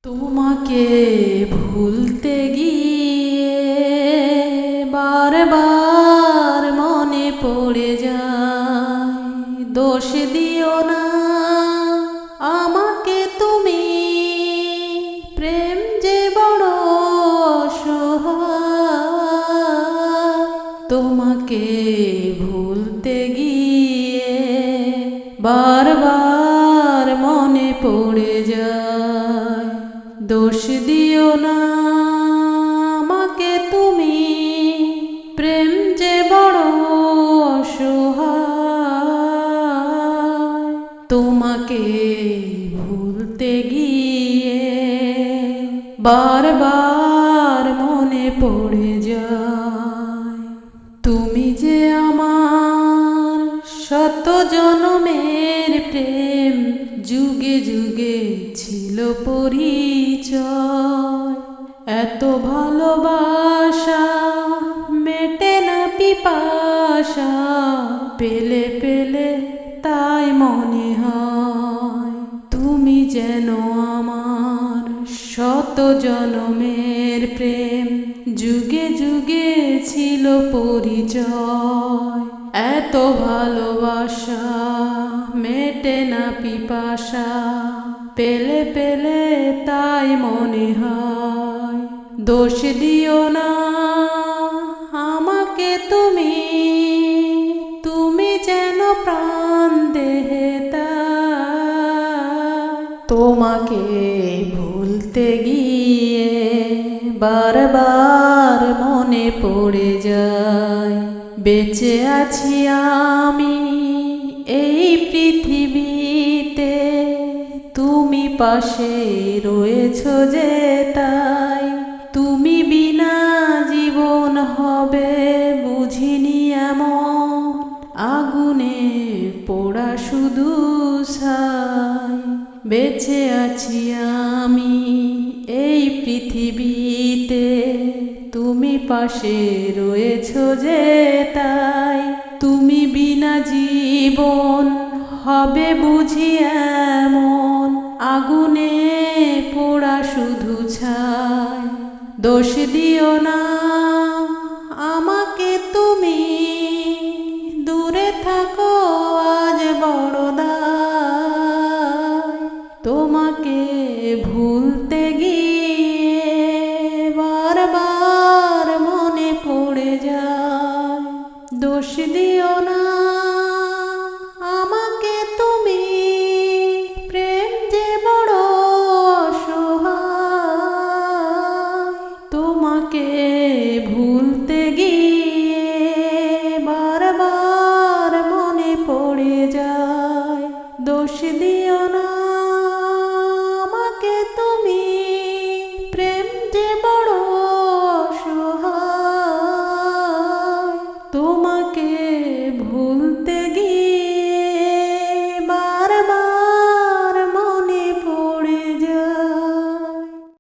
তোমাকে ভুলতে গিয়ে বারবার মনে পড়ে যায়। দোষ দিও না আমাকে তুমি, প্রেম যে বড় অসহায়। তোমাকে ভুলতে গিয়ে বারবার মনে পড়ে যায়। দোষ দিও না আমাকে তুমি, প্রেম যে বড় অসহায়। তোমাকে ভুলতে গিয়ে বারবার মনে পড়ে যায়। তুমি যে আমার শত জনমের প্রেম, যুগে যুগে ছিল পরিচয়। এত ভালোবাসা মেটে না পিপাসা, পেলে পেলে তাই মনে হয় তুমি যেন আমার শত জনমের প্রেম, যুগে যুগে ছিল পরিচয়। এত ভালোবাসা মেটে না পিপাসা, পেলে পেলে তাই মনে হয়। দোষ দিও না আমাকে তুমি, তুমি যেন প্রাণ দেহেতা। তোমাকে ভুলতে গিয়ে বারবার মনে পড়ে যায়। বেঁচে আছি আমি এই পৃথিবীতে, তুমি পাশে রয়েছো যে তাই। তুমি বিনা জীবন হবে বুঝিনি এমন, আগুনে পোড়া শুধু ছাই। বেঁচে আছি আমি এই পৃথিবীতে, তুমি পাশে রয়েছো যে তাই। তুমি বিনা জীবন হবে বুঝি এমন, আগুনে পোড়া শুধু ছাই। দোষ দিও না আমাকে